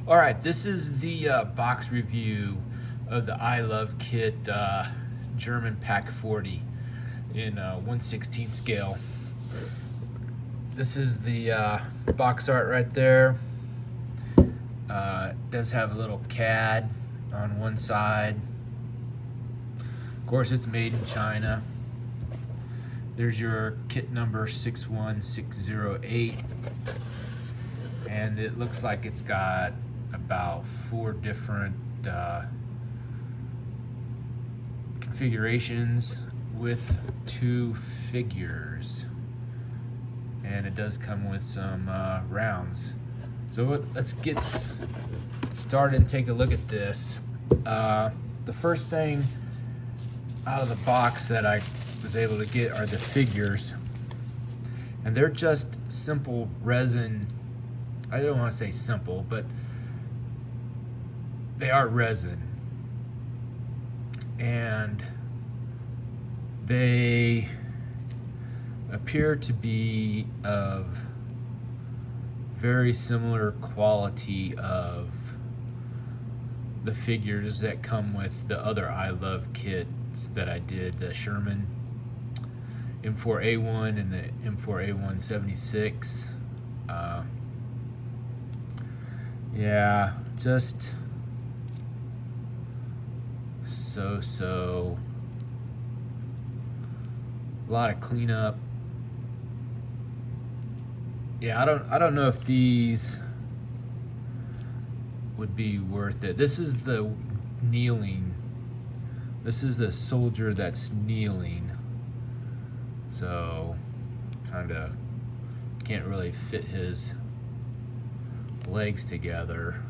All right, this is the box review of the I Love Kit German Pack 40 in 1/16 scale. This is the box art right there. It does have a little CAD on one side. Of course, it's made in China. There's your kit number 61608. And it looks like it's got about 4 different configurations with 2 figures, and it does come with some rounds. So let's get started and take a look at this. The first thing out of the box that I was able to get are the figures, and they're just simple resin. I don't want to say simple, but they are resin, and they appear to be of very similar quality of the figures that come with the other I Love kits that I did, the Sherman M4A1 and the M4A176. Yeah, just so a lot of cleanup. Yeah, I don't know if these would be worth it. This is the kneeling. This is the soldier that's kneeling. So kind of can't really fit his legs together.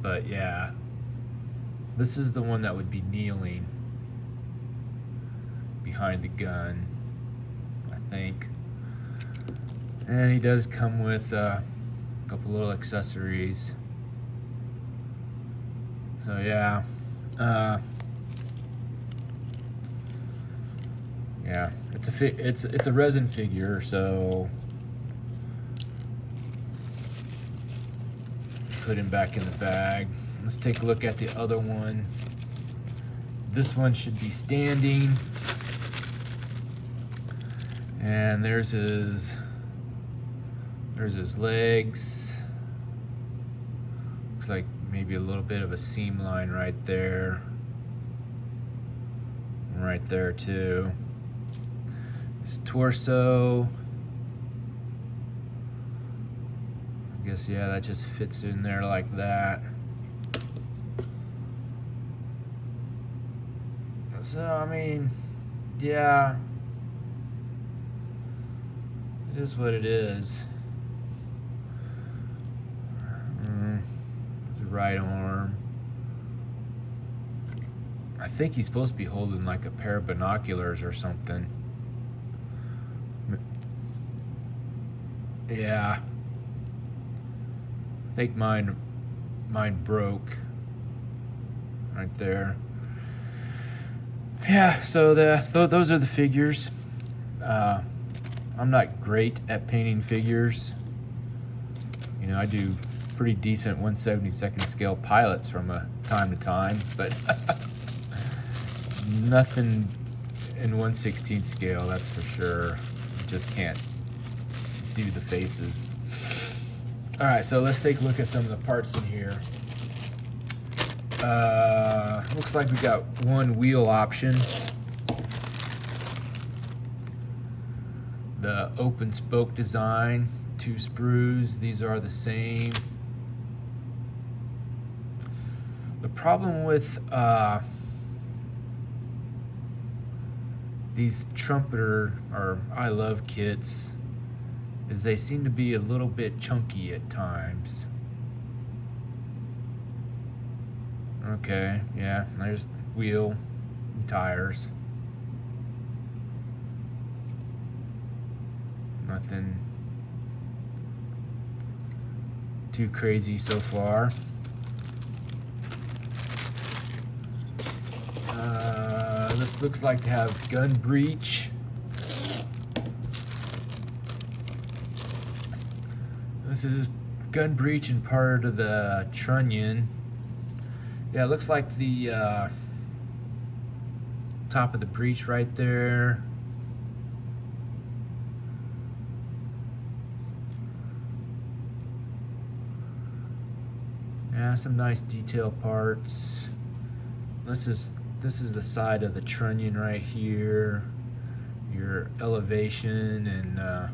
But yeah, this is the one that would be kneeling behind the gun, I think. And he does come with a couple little accessories. So yeah, yeah, it's a resin figure, so put him back in the bag. Let's take a look at the other one. This one should be standing, and there's his legs. Looks like maybe a little bit of a seam line right there, and right there too. His torso, I guess, yeah, that just fits in there like that. So, I mean, yeah, it is what it is. The right arm. I think he's supposed to be holding like a pair of binoculars or something. Yeah. I think mine broke right there. Yeah, so those are the figures. I'm not great at painting figures. You know, I do pretty decent 1/72 scale pilots from time to time, but nothing in 1/16 scale, that's for sure. I just can't do the faces. All right, so let's take a look at some of the parts in here. Looks like we got one wheel option. The open spoke design, 2 sprues. These are the same. The problem with these trumpeter or I Love kits is they seem to be a little bit chunky at times. Okay, yeah, there's wheel and tires. Nothing too crazy so far. This looks like to have gun breech. This is gun breech and part of the trunnion. Yeah, it looks like the top of the breech right there. Yeah, some nice detail parts. This is the side of the trunnion right here. Your elevation and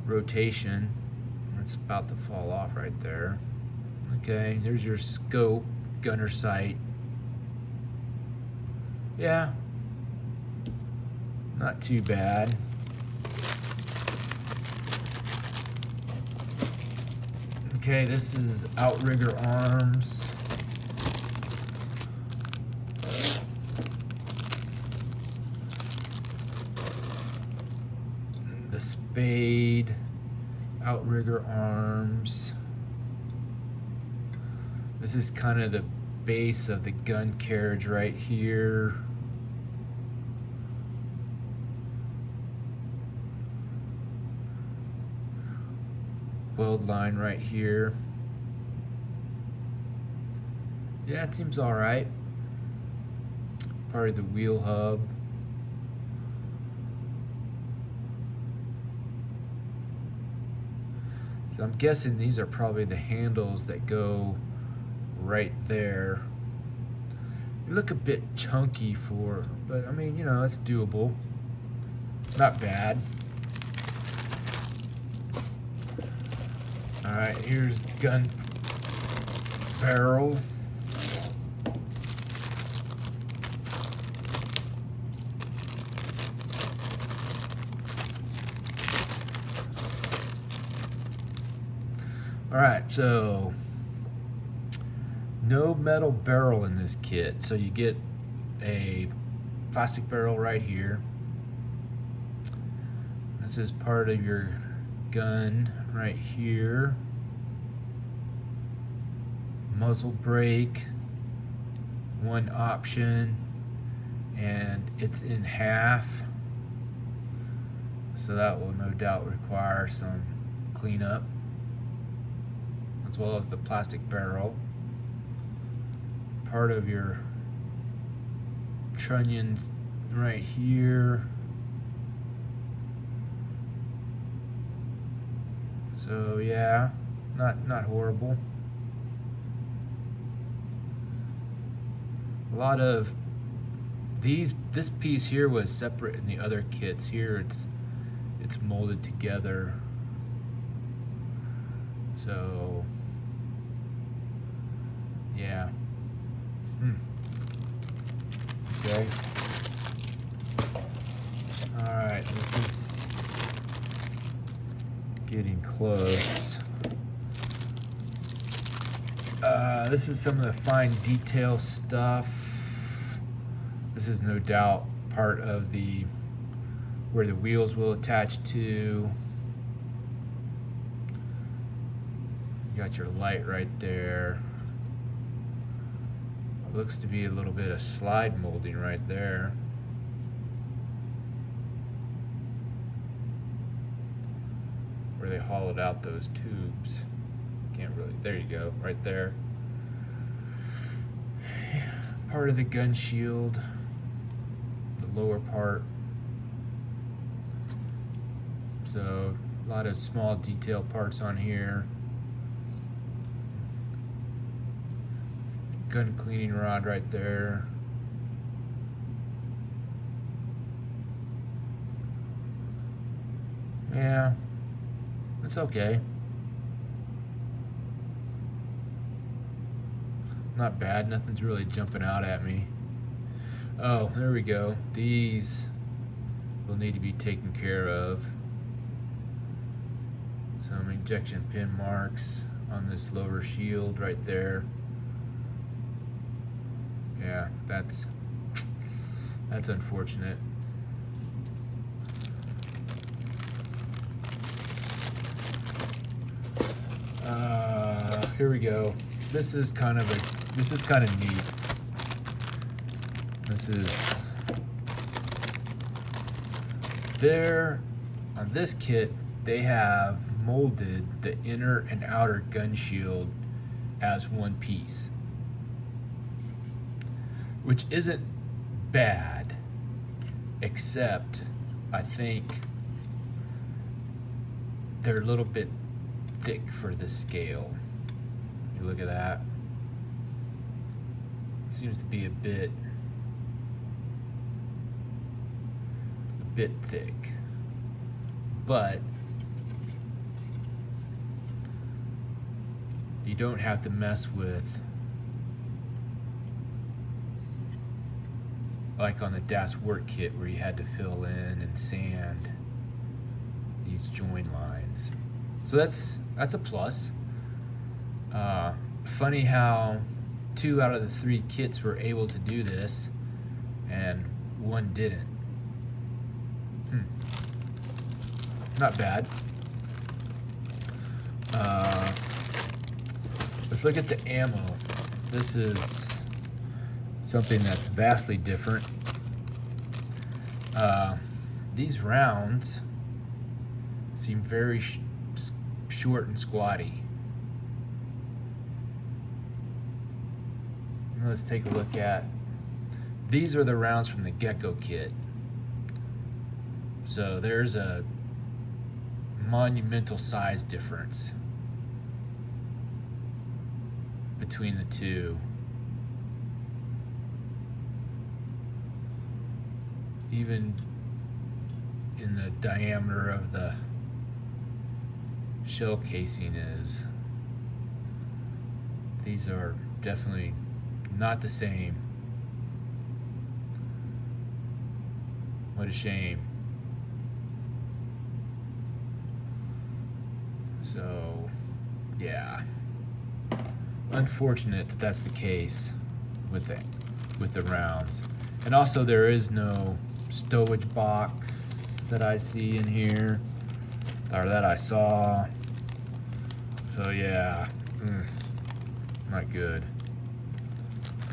rotation. It's about to fall off right there. Okay, there's your scope, gunner sight. Yeah, not too bad. Okay, this is outrigger arms. The spade, outrigger arms. This is kind of the base of the gun carriage right here. Weld line right here. Yeah, it seems all right. Part of the wheel hub. So I'm guessing these are probably the handles that go right there. They look a bit chunky but I mean, you know, it's doable. Not bad. Alright, here's the gun barrel. Alright, so no metal barrel in this kit. So you get a plastic barrel right here. This is part of your gun right here. Muzzle brake, one option, and it's in half, so that will no doubt require some cleanup, as well as the plastic barrel. Part of your trunnion right here. So yeah, not horrible. A lot of this piece here was separate in the other kits. Here it's molded together. So yeah. Okay. All right, this is getting close. This is some of the fine detail stuff. This is no doubt part of where the wheels will attach to. You got your light right there. Looks to be a little bit of slide molding right there. Where they hollowed out those tubes. Can't really, there you go, right there. Part of the gun shield, the lower part. So a lot of small detail parts on here. Gun cleaning rod right there. Yeah, it's okay. Not bad, nothing's really jumping out at me. Oh, there we go. These will need to be taken care of. Some injection pin marks on this lower shield right there. Yeah, that's unfortunate. Here we go. This is kind of neat. This is there on this kit. They have molded the inner and outer gun shield as one piece, which isn't bad, except I think they're a little bit thick for the scale. You look at that. Seems to be a bit thick, but you don't have to mess with, like on the Das Work kit where you had to fill in and sand these join lines. So that's a plus. Funny how 2 out of the 3 kits were able to do this and 1 didn't. Not bad. Let's look at the ammo. This is something that's vastly different. These rounds seem very short and squatty. Let's take a look at, these are the rounds from the Gecko kit. So there's a monumental size difference between the two. Even in the diameter of the shell casing is. These are definitely not the same. What a shame. So, yeah. Unfortunate that that's the case with the rounds. And also there is no stowage box that I see in here, or that I saw. So yeah, not good.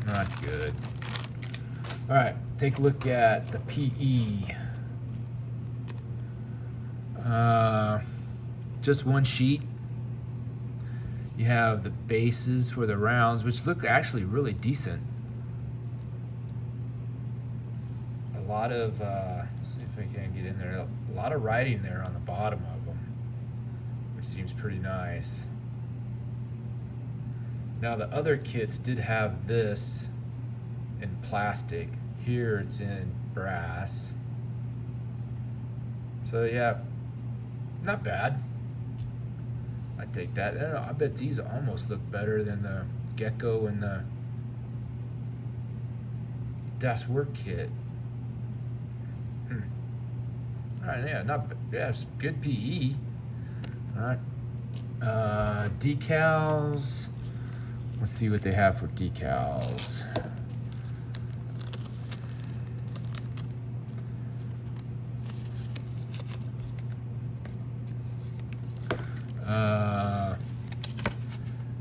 Not good. All right, take a look at the PE. Just one sheet. You have the bases for the rounds, which look actually really decent. A lot of, see if I can get in there, a lot of writing there on the bottom of them, which seems pretty nice. Now the other kits did have this in plastic. Here it's in brass. So yeah, not bad. I take that. I bet these almost look better than the Gecko and the Das Work kit. All right, yeah, it's good PE. All right, decals. Let's see what they have for decals.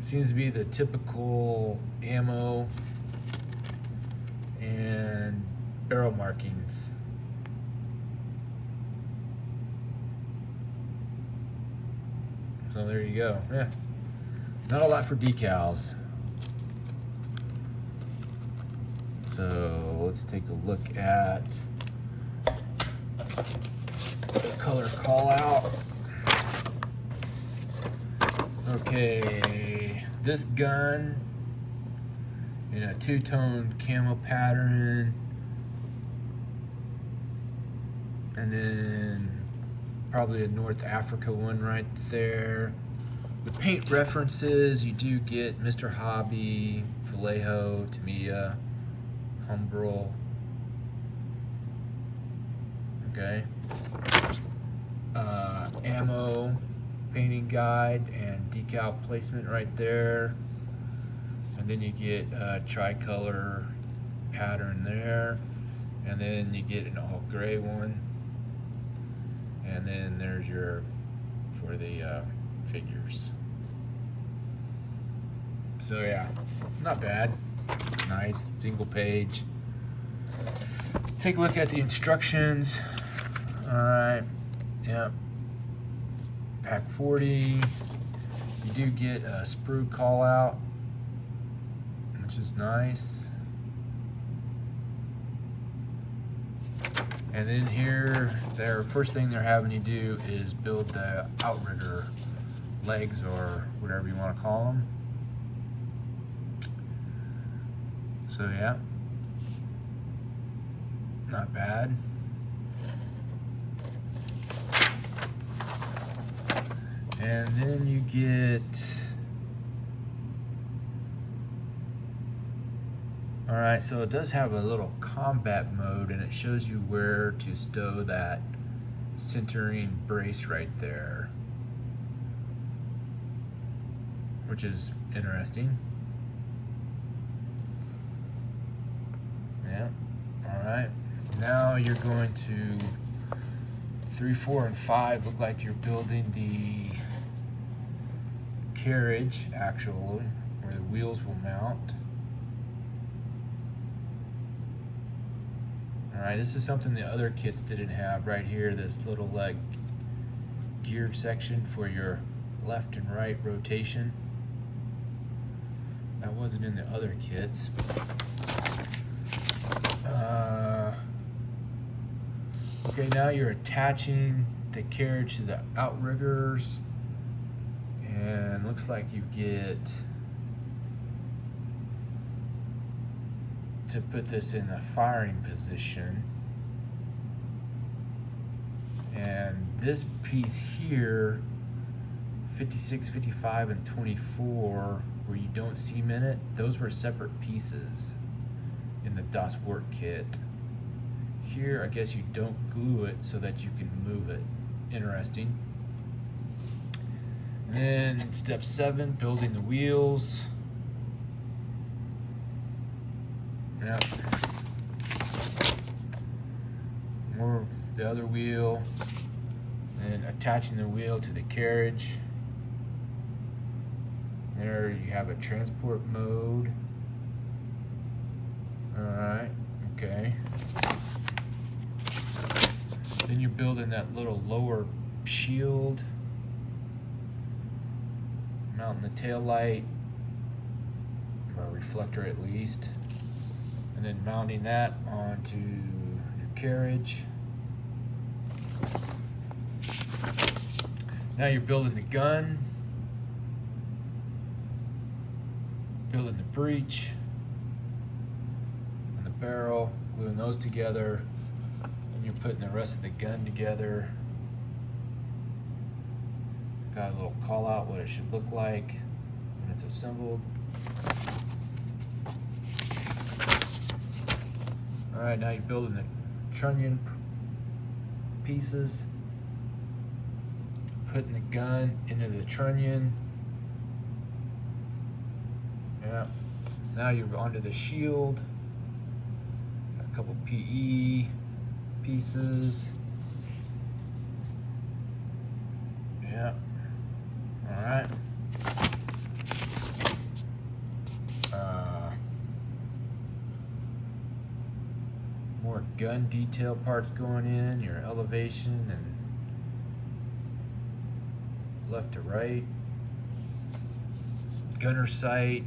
Seems to be the typical ammo and barrel markings. So there you go. Yeah, not a lot for decals. So let's take a look at the color call out. Okay, this gun in a 2-tone camo pattern, and then probably a North Africa one right there. The paint references, you do get Mr. Hobby, Vallejo, Tamiya, Humbrol. Okay. Ammo, painting guide, and decal placement right there. And then you get a tricolor pattern there. And then you get an all gray one. And then there's your, for the figures. So yeah, not bad. Nice, single page. Take a look at the instructions. Alright, yeah. pack 40. You do get a sprue call out, which is nice. And then here, their first thing they're having you do is build the outrigger legs, or whatever you want to call them. So yeah, not bad. And then you get, all right, so it does have a little combat mode, and it shows you where to stow that centering brace right there, which is interesting. Yeah, all right. Now you're going to 3, 4, and 5 look like you're building the carriage, actually, where the wheels will mount. Alright, this is something the other kits didn't have right here, this little like geared section for your left and right rotation. That wasn't in the other kits. Okay, now you're attaching the carriage to the outriggers, and looks like you get to put this in a firing position. And this piece here, 56, 55, and 24, where you don't cement it, those were separate pieces in the Das Work kit. Here, I guess you don't glue it so that you can move it. Interesting. And then step 7, building the wheels. Yep. More the other wheel, and attaching the wheel to the carriage. There you have a transport mode. Alright, okay. Then you're building that little lower shield, mounting the tail light, or reflector at least, and then mounting that onto your carriage. Now you're building the gun, building the breech and the barrel, gluing those together, and you're putting the rest of the gun together. Got a little call out what it should look like when it's assembled. Alright, now you're building the trunnion pieces, putting the gun into the trunnion. Yeah. Now you're onto the shield. Got a couple PE pieces. Yeah. Alright. More gun detail parts going in, your elevation and left to right, gunner sight,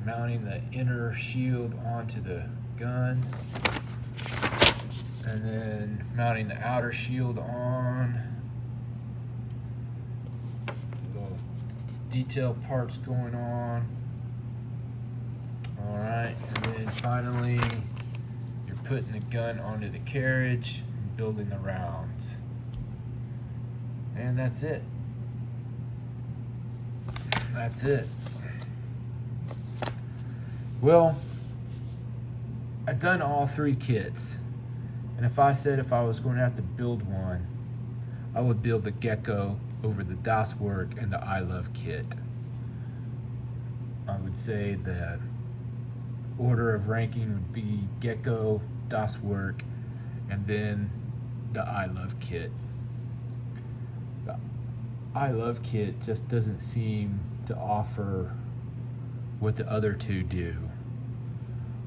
mounting the inner shield onto the gun, and then mounting the outer shield on. Little detail parts going on. Alright, and then finally you're putting the gun onto the carriage and building the rounds. And that's it. That's it. Well, I've done all 3 kits. And if I was going to have to build one, I would build the Gecko over the Das Work and the I Love kit. I would say the order of ranking would be Gecko, Das Work, and then the I Love kit. The I Love kit just doesn't seem to offer what the other 2 do.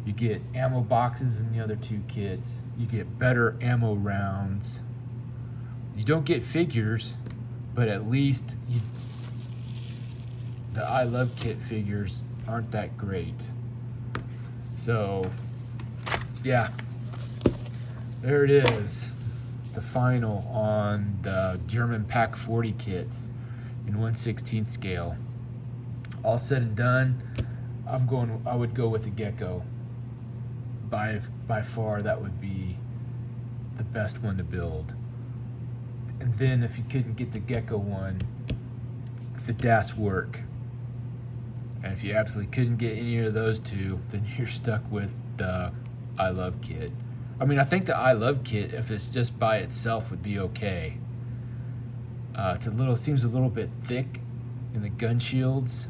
You get ammo boxes in the other 2 kits. You get better ammo rounds. You don't get figures, but at least the I Love Kit figures aren't that great. So yeah, there it is, the final on the German Pack 40 kits in 1/16 scale. All said and done, I would go with the Gecko. By far, that would be the best one to build. And then if you couldn't get the Gecko one, the Das Work. And if you absolutely couldn't get any of those two, then you're stuck with the I Love Kit. I mean, I think the I Love Kit, if it's just by itself, would be okay. Seems a little bit thick in the gun shields.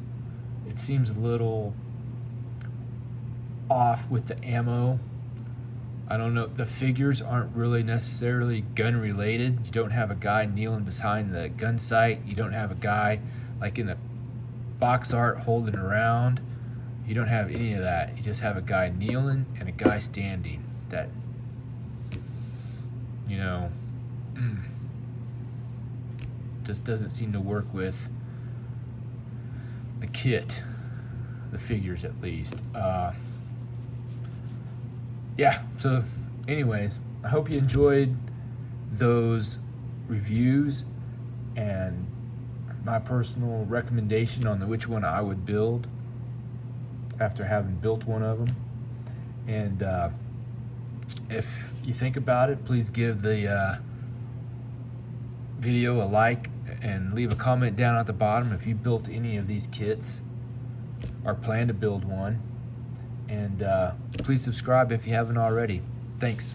It seems a little off with the ammo. I don't know, the figures aren't really necessarily gun related. You don't have a guy kneeling behind the gun sight. You don't have a guy like in the box art holding around. You don't have any of that. You just have a guy kneeling and a guy standing. That, you know, just doesn't seem to work with the kit, the figures at least. Yeah, so anyways, I hope you enjoyed those reviews and my personal recommendation on which one I would build after having built one of them. And if you think about it, please give the video a like and leave a comment down at the bottom if you built any of these kits or plan to build one. And please subscribe if you haven't already. Thanks.